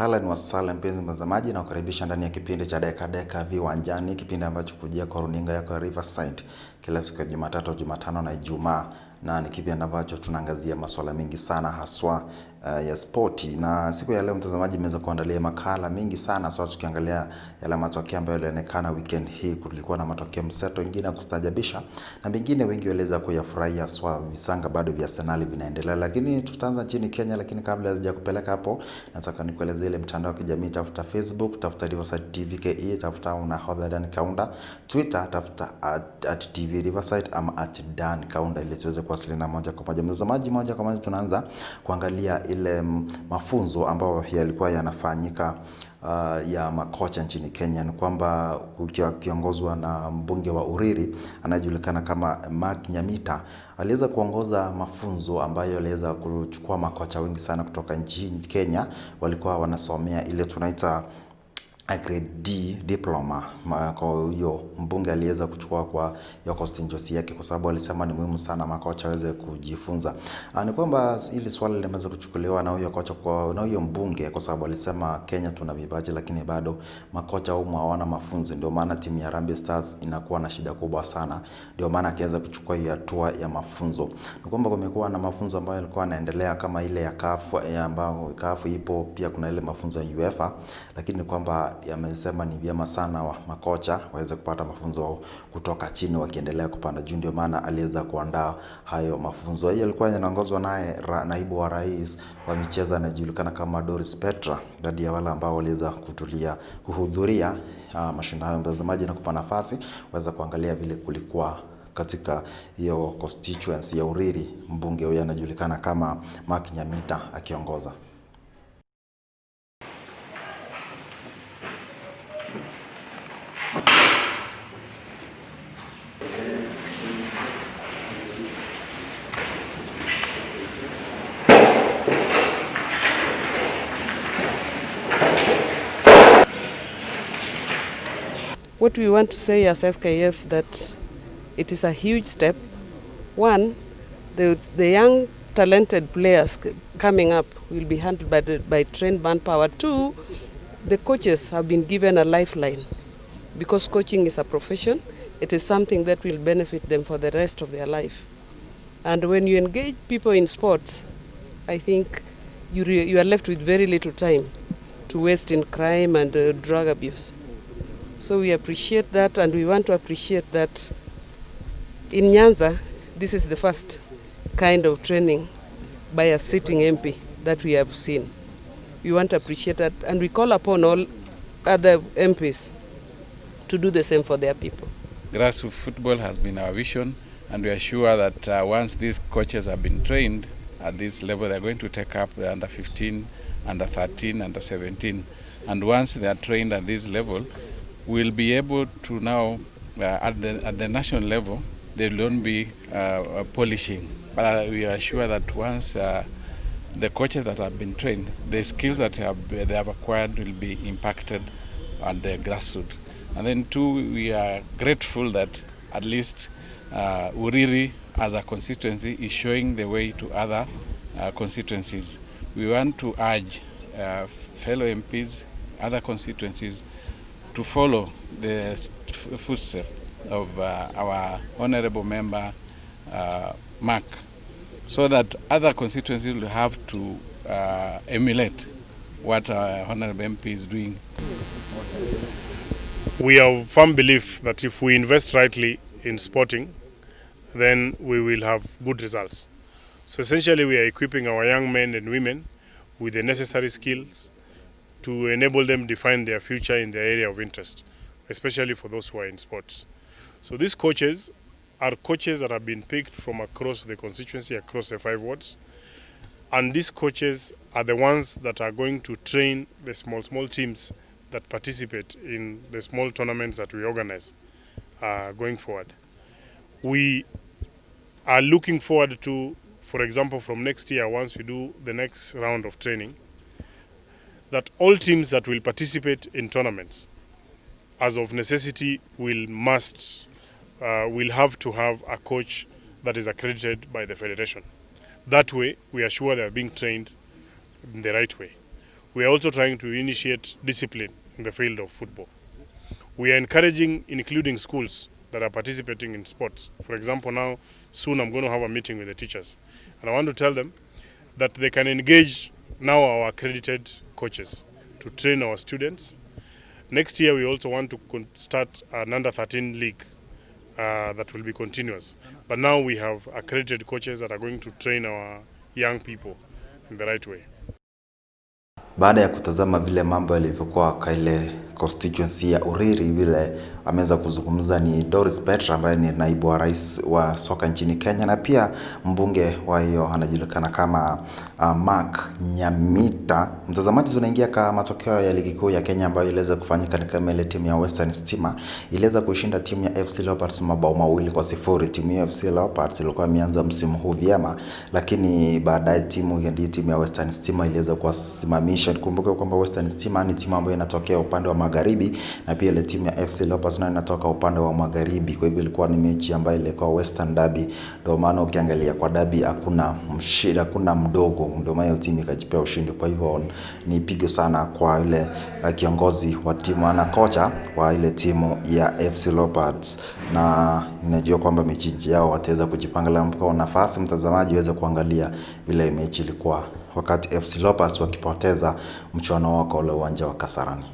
Ahlan wa sahlan mpenzi mtazamaji, na kukaribisha ndani ya kipindi cha Deka Viwanjani, kipindi ambacho kujia kwa runinga yako ya Riverside kila siku ya Jumatatu, Jumatano na Ijumaa, na ni kipindi ambacho tunaangazia masuala mengi sana haswa ya spoti. Na siku ya leo mtazamaji, nimeweza kuandalia makala mingi sana haswa tukiangalia yale matokeo ambayo yalionekana weekend hii. Kulikuwa na matokeo mseto, mengine kustajabisha na mengine wengi waliweza kuyafurahia, haswa visanga bado vya Arsenal vinaendelea. Lakini tutaanza nchini Kenya, lakini kabla sija kupeleka hapo, nataka nikueleze ile mtandao wa kijamii. Tafuta Facebook, tafuta Riverside TV KE, tafuta Unahodha Dan Kaunda, Twitter tafuta @TV Riverside ama @Dan Kaunda, ili tuweze kuwasiliana moja kwa moja. Mtazamaji, moja kwa moja tunaanza kuangalia ile mafunzo ambayo yalikuwa yanafanyika ya makocha nchini Kenya. Ni kwamba kiongozwa na mbunge wa Uriri anayejulikana kama Mark Nyamita, aliweza kuongoza mafunzo ambayo aliweza kuchukua makocha wengi sana kutoka nchini Kenya. Walikuwa wanasomea ile tunaita grade D diploma. Kwa hiyo mbunge aliweza kuchukua kwa hiyo constituency yake, kwa sababu alisema ni muhimu sana makocha waweze kujifunza. Ni kwamba ili swali limeweza kuchukuliwa na huyo kocha na huyo mbunge, kwa sababu alisema Kenya tuna vipaji lakini bado makocha humu hawana mafunzo. Ndio maana timu ya Harambee Stars inakuwa na shida kubwa sana. Ndio maana akiweza kuchukua hiyo hatua ya mafunzo. Ni kwamba kumekuwa na mafunzo ambayo yalikuwa yanaendelea kama ile ya CAF, ambayo CAF ipo, pia kuna ile mafunzo ya UEFA, lakini kwamba yamesema ni vyema sana wa makocha waweze kupata mafunzo kutoka chini wakiendelea kupanda juu. Ndio maana aliweza kuandaa hayo mafunzo. Hiyo ilikuwa inaongozwa naye naibu wa rais wa michezo anajulikana kama Doris Petra, baadhi ya wale ambao waliweza kuhudhuria mashindano. Mtazamaji, na kupa nafasi waweza kuangalia vile kulikuwa katika hiyo constituency ya Uriri, mbunge huyo anajulikana kama Mark Nyamita akiongoza. What we want to say as FKF that it is a huge step. One, the young talented players coming up will be handled by trained manpower. Two, the coaches have been given a lifeline, because coaching is a profession. It is something that will benefit them for the rest of their life. And when you engage people in sports, I think you are left with very little time to waste in crime and drug abuse. So we appreciate that, and we want to appreciate that in Nyanza, this is the first kind of training by a sitting MP that we have seen. We want to appreciate that, and we call upon all other MPs to do the same for their people. Grassroots football has been our vision, and we are sure that once these coaches have been trained at this level, they're going to take up the under 15, under 13, under 17. And once they are trained at this level, we'll be able to now, at the national level, they won't be polishing. But we are sure that once the coaches that have been trained, the skills that they have acquired will be impacted at the grassroots. And then two, we are grateful that at least Uriri as a constituency is showing the way to other constituencies. We want to urge fellow MPs, other constituencies, to follow the footsteps of our honorable member Mark, so that other constituencies will have to emulate what our honorable MP is doing. We have firm belief that if we invest rightly in sporting, then we will have good results. So essentially we are equipping our young men and women with the necessary skills to enable them define their future in their area of interest, especially for those who are in sports. So these coaches are coaches that have been picked from across the constituency, across the 5 wards. And these coaches are the ones that are going to train the small teams that participate in the small tournaments that we organize going forward. We are looking forward to, for example, from next year, once we do the next round of training, that all teams that will participate in tournaments, as of necessity, will have to have a coach that is accredited by the federation. That way, we are sure they are being trained in the right way. we are also trying to initiate discipline in the field of football. We are encouraging, including schools that are participating in sports. For example, now, soon I'm going to have a meeting with the teachers. And I want to tell them that they can engage now our accredited coaches to train our students. Next year, we also want to start an under-13 league that will be continuous. But now we have accredited coaches that are going to train our young people in the right way. Baada ya kutazama vile mambo yalivyokuwa kwa ile constituency ya Uriri, vile ameweza kuzungumza ni Doris Petra ambaye ni naibu wa rais wa soka nchini Kenya, na pia mbunge wa hiyo anajulikana kama Mark Nyamita. Mtazamaji, tunaingia kwa matokeo ya ligi kuu ya Kenya ambayo iliweza kufanyika kama ile timu ya Western Stima iliweza kushinda timu ya FC Leopards mabao 2-0. Timu ya FC Leopards ilikuwa imeanza msimu huu vyema, lakini baadaye timu ya Western Stima iliweza kuwasimamisha. Kumbuka kwamba Western Stima ni timu ambayo inatokea upande wa magharibi, na pia ile timu ya FC Leopards nayo inatoka upande wa magharibi. Kwa hivyo ilikuwa ni mechi ambayo ilikuwa Western Derby. Ndio maana ukiangalia kwa derby hakuna mshida, hakuna mdogo, ndio maana timu ikajipea ushindi. Kwa hivyo ni pigo sana kwa ile kiongozi wa timu na kocha wa ile timu ya FC Leopards, na ninajua kwamba mechi yao wataweza kujipanga kwa nafasi. Mtazamaji uweze kuangalia vile mechi ilikuwa wakati FC Leopards wakipoteza mchuano wao kwa ule uwanja wa Kasarani.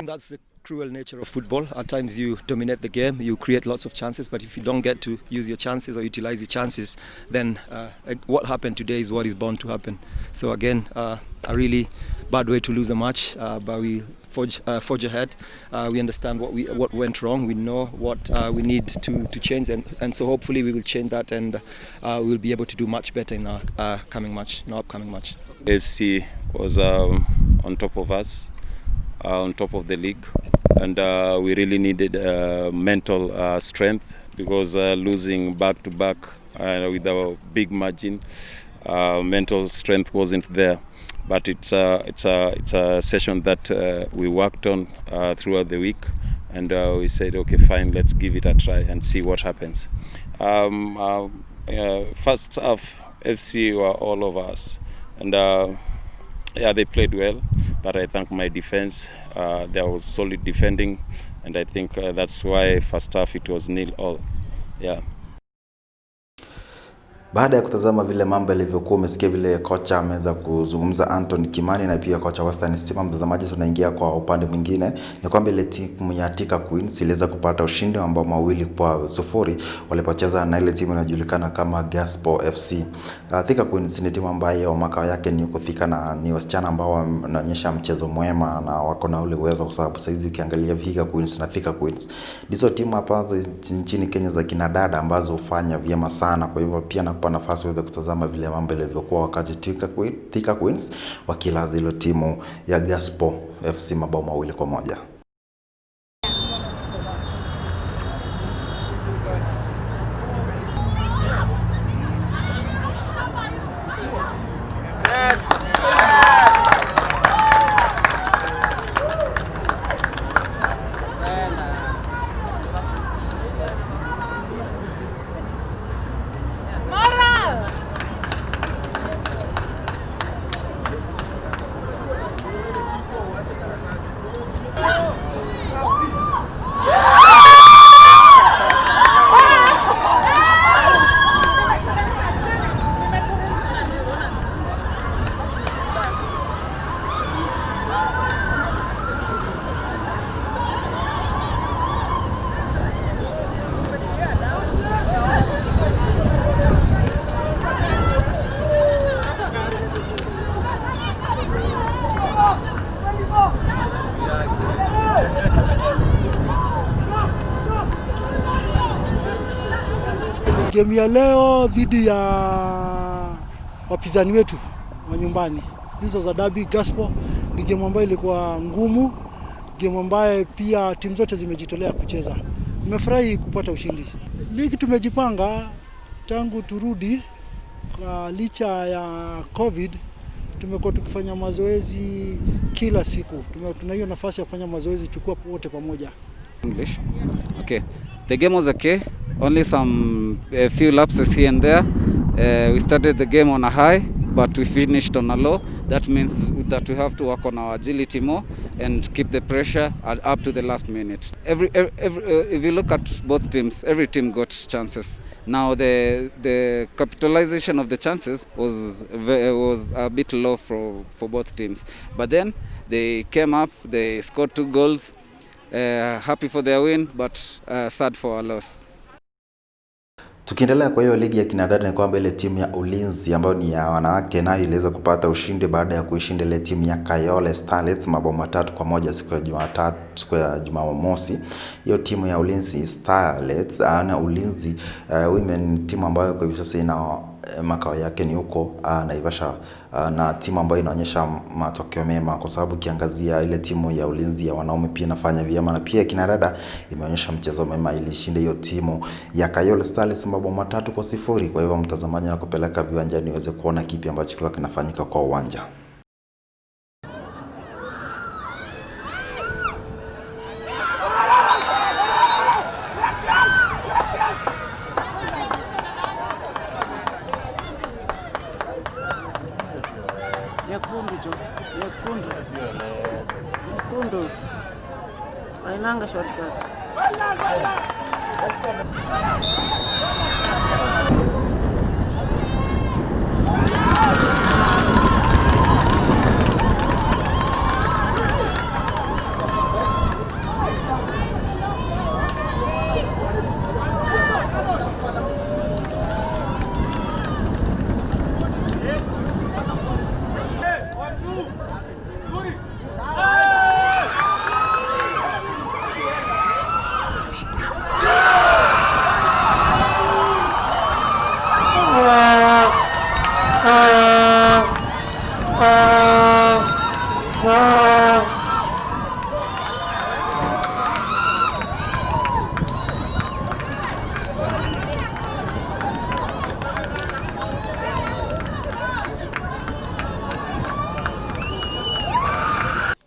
That's the cruel nature of football. At times you dominate the game, you create lots of chances, but if you don't get to use your chances or utilize your chances, then what happened today is what is bound to happen. So again, a really bad way to lose a match, but we forge ahead. We understand what went wrong. We know what we need to change, and so hopefully we will change that, and we'll be able to do much better in our upcoming match. FC was on top of us, on top of the league, and we really needed mental strength, because losing back to back with a big margin, mental strength wasn't there. But it's a session that we worked on throughout the week, and we said, okay, fine, let's give it a try and see what happens. First half, FC were all over us, and yeah, they played well, but I think my defense, there was solid defending, and I think that's why first half it was 0-0. Yeah. Baada ya kutazama vile mambo yalivyokuwa, umesikia vile kocha ameweza kuzungumza Anthony Kimani na pia kocha Western Stima. Mtazamaji, tunaingia kwa upande mwingine, ni kwamba ile timu ya Thika Queens iliweza kupata ushindi ambao 2-0 walipocheza na ile timu inajulikana kama Gospel FC. Thika Queens ni timu ambayo makao yake ni huko Thika, na ni wasichana ambao wanaonyesha mchezo mwema na wako na ule uwezo, kwa sababu saizi ukiangalia Vihiga Queens na Thika Queens ndizo timu ambazo nchini Kenya za kinadada ambazo hufanya vyema sana. Kwa hivyo pia nakupa nafasi uweze kutazama vile mambo yalivyokuwa wakati Thika Queens wakilaza ile timu ya Gospel FC mabao 2-1. Game ya leo dhidi ya wapinzani wetu wa nyumbani. This was a derby gospel. Ni game ambayo ilikuwa ngumu, game ambayo pia timu zote zimejitolea kucheza. Nimefurahi kupata ushindi. Ligi tumejipanga tangu turudi licha ya COVID. Tumekuwa tukifanya mazoezi kila siku. Tuna hiyo nafasi ya kufanya mazoezi tukua wote pamoja. English. Okay. The game was okay. Only some few lapses here and there. We started the game on a high, but we finished on a low. That means that we have to work on our agility more and keep the pressure up to the last minute. If you look at both teams, every team got chances. Now the capitalization of the chances was a bit low for both teams. But then they came up, they scored 2 goals. Happy for their win, but sad for our loss. Tukiendelea kwa hiyo ligi ya kinadada, ni kwamba ile timu ya Ulinzi ambayo ni ya wanawake nayo iliweza kupata ushindi baada ya kuishinda ile timu ya Kayole Starlets mabao 3-1 siku ya Jumamosi. Hiyo timu ya Ulinzi Starlets na Ulinzi women, timu ambayo kwa hivi sasa ina makao yake ni huko Naivasha, na timu ambayo inaonyesha matokeo mema, kwa sababu kiangazia ile timu ya Ulinzi ya wanaume pia inafanya vyema, na pia kinadada imeonyesha mchezo mema, ilishinda hiyo timu ya Kayole Starlets mabao 3-0. Kwa hivyo mtazamaji, na kupeleka viwanjani uweze kuona kipi ambacho kilikuwa kinafanyika kwa uwanja. Nyekundu. Ainanga shortcut.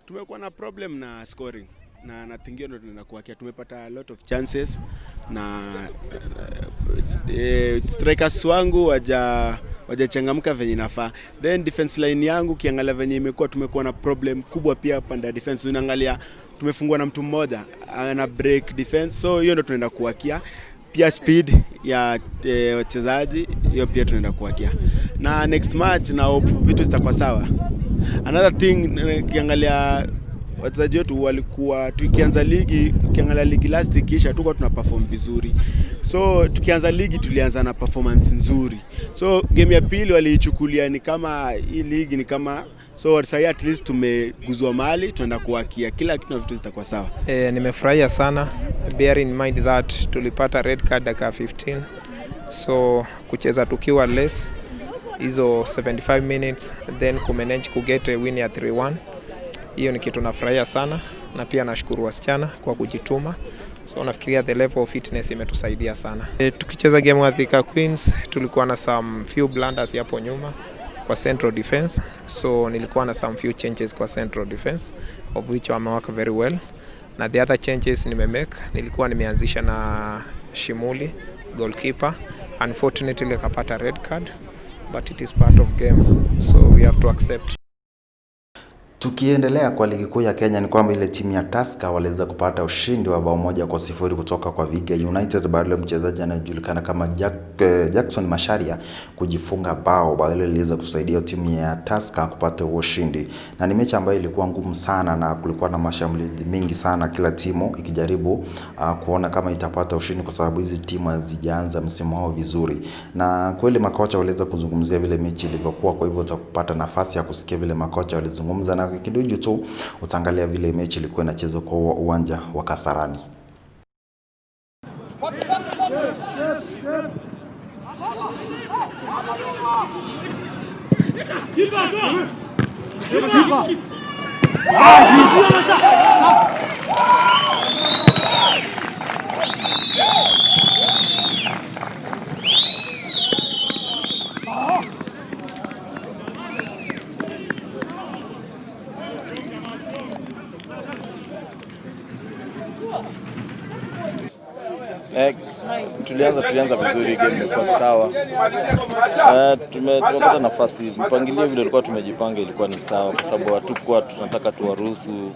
Tumekuwa na problem na scoring na natingio ndo tunakuakia. Tumepata a lot of chances na strikers wangu wajachangamka venye inafaa. Then defense line yangu kiangalia venye imekuwa, tumekuwa na problem kubwa pia pande defense. Unaangalia tumefungwa na mtu mmoja ana break defense, so hiyo ndo tunaenda kuakia. Pia speed ya wachezaji hiyo pia tunaenda kuakia. Na next match na hope vitu zitakuwa sawa. Another thing, kiangalia wachezaji wetu walikuwa tukianza ligi, ukiangalia ligi last kisha tulikuwa tuna perform vizuri. So tukianza ligi tulianza na performance nzuri. So game ya pili waliichukulia ni kama hii ligi ni kama, so sasa at least tumeguzwa mali, tunaenda kuakia kila kitu na vitu zitakuwa sawa. Nimefurahia sana, bear in mind that tulipata red card dakika 15. So kucheza tukiwa less hizo 75 minutes, then kumanage kuget a win ya 3-1. Hiyo ni kitu nafurahia sana, na pia nashukuru wasichana kwa kujituma. So nafikiria the level of fitness imetusaidia sana. Tukicheza game wa Thika Queens tulikuwa na some few blunders hapo nyuma kwa central defense. So nilikuwa na some few changes kwa central defense, of which wame work very well. Na the other changes nimemake, nilikuwa nimeanzisha na Shimuli goalkeeper. Unfortunately akapata red card, but it is part of game, so we have to accept. Tukiendelea kwa ligi kuu ya Kenya, ni kwamba ile timu ya Tusker waliweza kupata ushindi wa bao 1-0 kutoka kwa Viga United baada ya mchezaji anayejulikana kama Jackson Masharia kujifunga bao ile liliweza kusaidia timu ya Tusker kupata ushindi. Na ni mechi ambayo ilikuwa ngumu sana, na kulikuwa na mashambulizi mengi sana, kila timu ikijaribu kuona kama itapata ushindi, kwa sababu hizi timu hazijaanza msimu wao vizuri. Na kweli makocha waliweza kuzungumzia vile mechi ilivyokuwa, kwa hivyo utakupata nafasi ya kusikia vile makocha walizungumza, na kidogo tu utaangalia vile mechi ilikuwa inachezwa kwa uwanja wa Kasarani. Tulianza vizuri, game ilikuwa sawa. Tumepata nafasi, mpangilio vile tulikuwa tumejipanga ilikuwa ni sawa, kwa sababu hatukuwa tunataka tuwaruhusu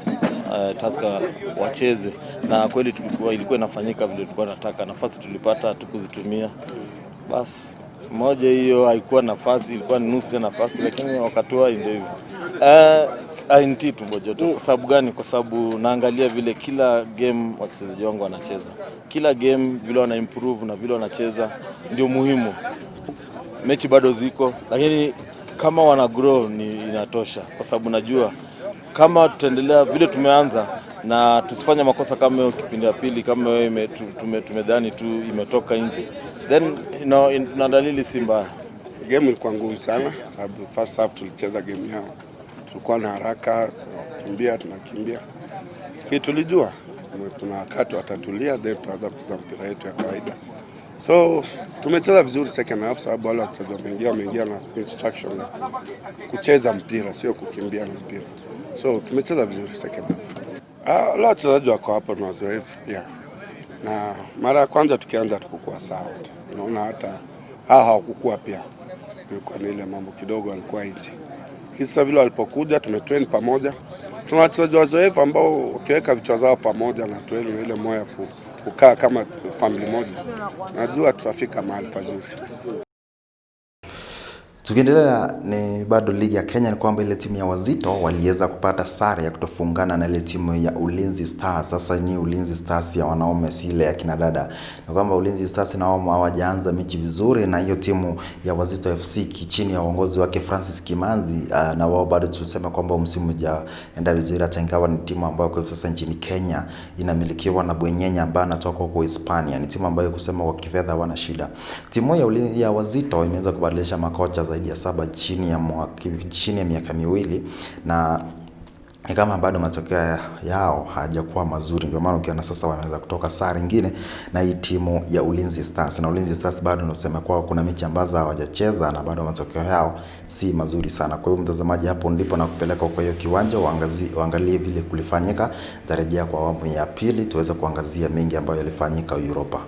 Tusker wacheze, na kweli ilikuwa inafanyika vile tulikuwa tunataka. Nafasi tulipata hatukuzitumia. Bas moja hiyo haikuwa nafasi, ilikuwa nusu ya nafasi, lakini wakatoa ndio hivyo. INT tumbojoto. Kwa sababu gani? Kwa sababu naangalia vile kila game wachezaji wangu wanacheza. Kila game vile wana improve na vile wanacheza ndio muhimu. Mechi bado ziko, lakini kama wana grow inatosha, kwa sababu najua kama tutaendelea vile tumeanza na tusifanye makosa kama hiyo kipindi ya pili, kama wewe tumedhani tu imetoka nje, then tuna dalili si mbaya. Game ilikuwa ngumu sana, sababu first half tulicheza game yao. Tulikuwa na haraka, tunakimbia. Tulijua kuna wakati watatulia, then tutaanza kucheza mpira yetu ya kawaida. So tumecheza vizuri second half, sababu wale wachezaji wameingia na instruction ya kucheza mpira, sio kukimbia na mpira. So tumecheza vizuri second half. Wale wachezaji wako hapo na wazoefu pia. Na mara ya kwanza tukianza tukukua sawa. Unaona hata hawakukua pia. Ilikuwa ni ile mambo kidogo walikuwa nje. Kisa vile walipokuja tumetrain pamoja. Tuna wachezaji wazoefu ambao wakiweka vichwa zao pamoja na tuwe na ile moyo kukaa kama family moja. Najua tutafika mahali pazuri. Tukiendelea ni bado ligi ya Kenya, ni kwamba ile timu ya Wazito waliweza kupata sare ya kutofungana na ile timu ya Ulinzi Stars. Sasa ni Ulinzi Stars ya wanaume, si ile ya kina dada. Ni kwamba Ulinzi Stars na wao hawajaanza mechi vizuri, na hiyo timu ya Wazito FC chini ya uongozi wake Francis Kimanzi, na wao bado tuseme kwamba msimu hujaenda vizuri, hata ingawa ni timu ambayo kwa sasa nchini Kenya inamilikiwa na Bwenyenye ambaye anatoka huko Hispania. Ni timu ambayo kusema kwa kifedha wana shida. Timu ya Wazito imeweza kubadilisha makocha zaidi ya 7 chini ya miaka miwili, na ni kama bado matokeo yao hayajakuwa mazuri. Ndio maana ukiona sasa wameweza kutoka sare nyingine na hii timu ya Ulinzi Stars. Na Ulinzi Stars bado unasema kwa kuna mechi ambazo hawajacheza na bado matokeo yao si mazuri sana. Kwa hiyo mtazamaji, hapo ndipo na kupeleka kwa hiyo kiwanja uangalie vile kulifanyika. Tarejea kwa awamu ya pili tuweze kuangazia mengi ambayo yalifanyika Europa.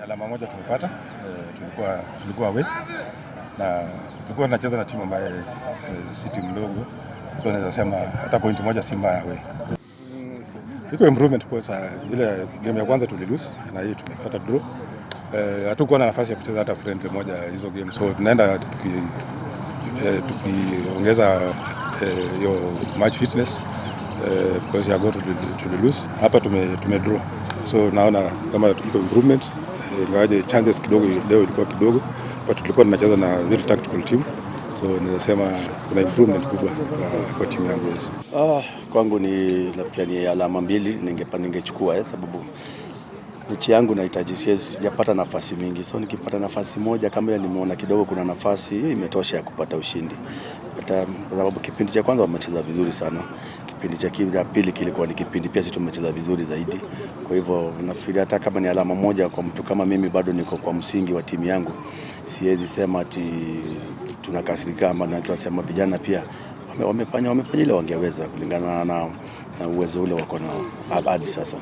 Alama moja tumepata, tulikuwa away na tulikuwa tunacheza na timu ambayo si timu ndogo, so naweza sema hata point moja si mbaya away. Iko improvement kwa sababu ile game ya kwanza tulilose na hii tumepata draw. hatukuwa na nafasi ya kucheza hata friendly moja hizo game, so tunaenda tukiongeza hiyo match fitness because ya go to lose. Hapa tume draw, so naona kama iko improvement, ingawaje chances kidogo leo ilikuwa kidogo, but tulikuwa tunacheza na very tactical team, so ninasema kuna improvement kubwa kwa timu yangu. Yes. Kwangu ni nafikiri ni alama 2 ningechukua, sababu mechi yangu nahitaji, sijapata nafasi mingi, so nikipata nafasi moja kama nimeona kidogo kuna nafasi, hiyo imetosha ya kupata ushindi. Hata kwa sababu kipindi cha kwanza wamecheza vizuri sana, kipindi cha pili kilikuwa ni kipindi pia sisi tumecheza vizuri zaidi. Kwa hivyo nafikiri hata kama ni alama moja kwa mtu kama mimi, bado niko kwa msingi wa timu yangu. Siwezi sema ati tunakasirika, ama tunasema vijana pia wamefanya ile wangeweza kulingana na uwezo ule wako nao hadi sasa.